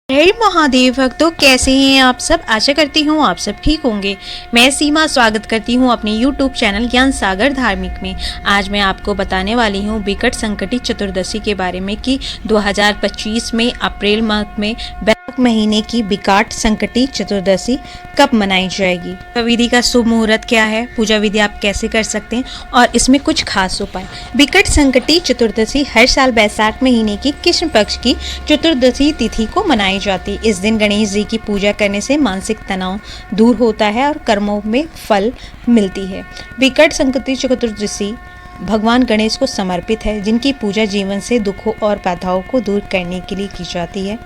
जय महादेव भक्तों, कैसे हैं आप सब। आशा करती हूँ आप सब ठीक होंगे। मैं सीमा स्वागत करती हूँ अपने YouTube चैनल ज्ञान सागर धार्मिक में। आज मैं आपको बताने वाली हूँ विकट संकटी चतुर्दशी के बारे में कि 2025 में अप्रैल माह में बैसाख महीने की विकट संकटी चतुर्दशी कब मनाई जाएगी, विधि का शुभ मुहूर्त क्या है, पूजा विधि आप कैसे कर सकते हैं और इसमें कुछ खास उपाय। विकट संकटी चतुर्दशी हर साल बैसाख महीने की कृष्ण पक्ष की चतुर्दशी तिथि को मनाई जाती। इस दिन गणेश जी की पूजा करने से मानसिक तनाव दूर होता है और कर्मों में फल मिलती है। विकट संकटी चतुर्दशी भगवान गणेश को समर्पित है, जिनकी पूजा जीवन से दुखों और बाधाओं को दूर करने के लिए की जाती है।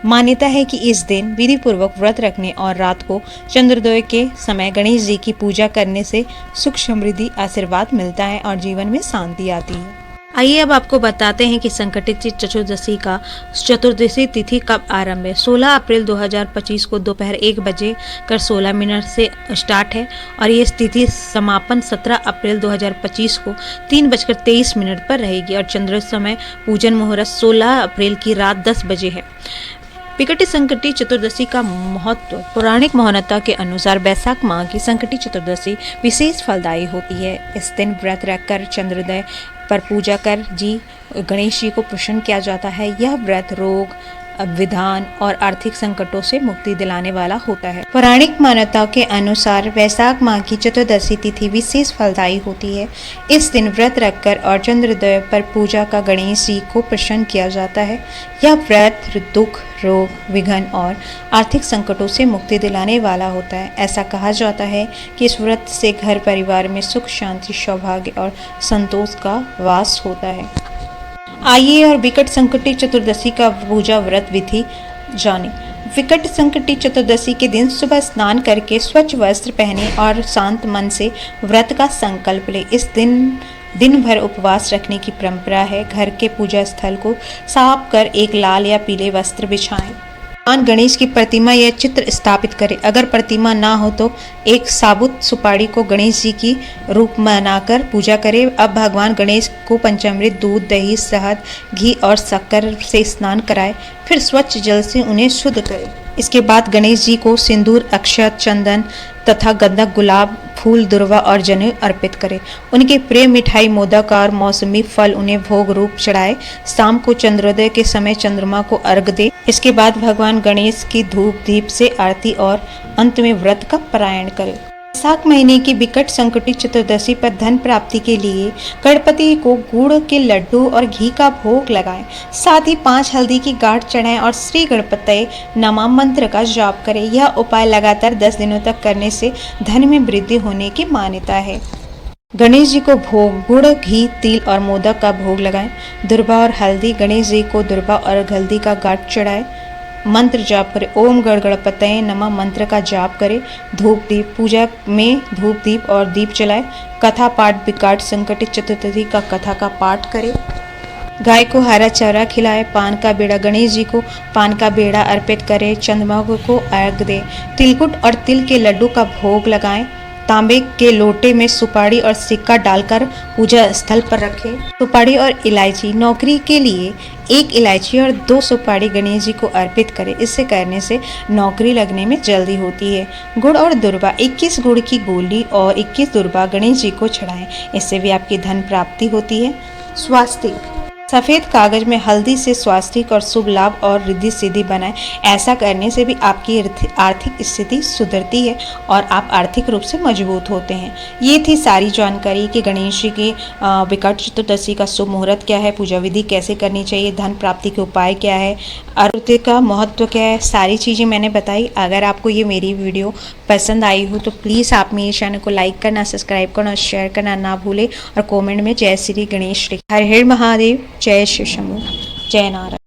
मान्यता है कि इस दिन विधि पूर्वक व्रत रखने और रात को चंद्रोदय के समय गणेश जी की पूजा करने से सुख समृद्धि आशीर्वाद मिलता है और जीवन में शांति आती है। आइए अब आपको बताते हैं कि संकटी चतुर्दशी का चतुर्दशी तिथि कब आरंभ है। 16 अप्रैल 2025 को दोपहर 1:16 से स्टार्ट है और ये तिथि समापन 17 अप्रैल 2025 को 3:23 पर रहेगी और चंद्रोदय समय पूजन मुहूर्त 16 अप्रैल की रात 10 बजे है। विकट संकटी चतुर्दशी का महत्व। पौराणिक मान्यता के अनुसार बैसाख माह की संकटी चतुर्दशी विशेष फलदायी होती है। इस दिन व्रत रखकर चंद्रोदय पर पूजा कर गणेश जी को प्रसन्न किया जाता है। यह व्रत रोग, विधान और आर्थिक संकटों से मुक्ति दिलाने वाला होता है। पौराणिक मान्यता के अनुसार बैसाख माह की चतुर्दशी तिथि विशेष फलदायी होती है। इस दिन व्रत रखकर और चंद्रोदय पर पूजा का गणेश जी को प्रसन्न किया जाता है। यह व्रत दुख, रोग, विघ्न और आर्थिक संकटों से मुक्ति दिलाने वाला होता है। ऐसा कहा जाता है कि इस व्रत से घर परिवार में सुख, शांति, सौभाग्य और संतोष का वास होता है। आइए और विकट संकटी चतुर्दशी का पूजा व्रत विधि जाने। विकट संकटी चतुर्दशी के दिन सुबह स्नान करके स्वच्छ वस्त्र पहने और शांत मन से व्रत का संकल्प ले। इस दिन भर उपवास रखने की परंपरा है। घर के पूजा स्थल को साफ कर एक लाल या पीले वस्त्र बिछाएं। भगवान गणेश की प्रतिमा या चित्र स्थापित करें। अगर प्रतिमा ना हो तो एक साबुत सुपारी को गणेश जी की रूप बनाकर पूजा करें। अब भगवान गणेश को पंचामृत, दूध, दही, शहद, घी और शक्कर से स्नान कराएं। फिर स्वच्छ जल से उन्हें शुद्ध करें। इसके बाद गणेश जी को सिंदूर, अक्षत, चंदन तथा गंधक, गुलाब, फूल, दुर्वा और जनेऊ अर्पित करें। उनके प्रिय मिठाई, मोदक और मौसमी फल उन्हें भोग रूप चढ़ाए। शाम को चंद्रोदय के समय चंद्रमा को अर्घ दे। इसके बाद भगवान गणेश की धूप दीप से आरती और अंत में व्रत का पारायण करें। बैसाख महीने की विकट संकटी चतुर्दशी पर धन प्राप्ति के लिए गणपति को गुड़ के लड्डू और घी का भोग लगाएं। साथ ही 5 हल्दी की गांठ चढ़ाएं और श्री गणपतये नमः मंत्र का जाप करें। यह उपाय लगातार 10 दिनों तक करने से धन में वृद्धि होने की मान्यता है। गणेश जी को भोग गुड़, घी, तिल और मोदक का भोग लगाएं। दुर्वा और हल्दी। गणेश जी को दुर्वा और हल्दी का गांठ चढ़ाएं। मंत्र जाप करें। ओम गणपतये नमः मंत्र का जाप करें। धूप दीप। पूजा में धूप दीप और दीप जलाएं। कथा पाठ। विकट संकटी चतुर्दशी का कथा का पाठ करें। गाय को हरा चारा खिलाएं। पान का बेड़ा। गणेश जी को पान का बेड़ा अर्पित करें। चंद्रमा को अर्घ दें। तिलकुट और तिल के लड्डू का भोग लगाएं। तांबे के लोटे में सुपारी और सिक्का डालकर पूजा स्थल पर रखें। सुपारी और इलायची। नौकरी के लिए 1 इलायची और 2 सुपारी गणेश जी को अर्पित करें। इससे करने से नौकरी लगने में जल्दी होती है। गुड़ और दुर्वा। 21 गुड़ की गोली और 21 दुर्वा गणेश जी को चढ़ाएं। इससे भी आपकी धन प्राप्ति होती है। स्वास्तिक। सफ़ेद कागज में हल्दी से स्वास्तिक और शुभ लाभ और रिद्धि सिद्धि बनाएं। ऐसा करने से भी आपकी आर्थिक स्थिति सुधरती है और आप आर्थिक रूप से मजबूत होते हैं। ये थी सारी जानकारी कि गणेश जी की विकट चतुर्दशी का शुभ मुहूर्त क्या है, पूजा विधि कैसे करनी चाहिए, धन प्राप्ति के उपाय क्या है, आरती का महत्व क्या है। सारी चीज़ें मैंने बताई। अगर आपको ये मेरी वीडियो पसंद आई हो तो प्लीज़ आप मेरे चैनल को लाइक करना, सब्सक्राइब करना और शेयर करना ना भूलें और कमेंट में जय श्री गणेश लिखें। हर हर महादेव। जय श्री शंभू। जय नारायण।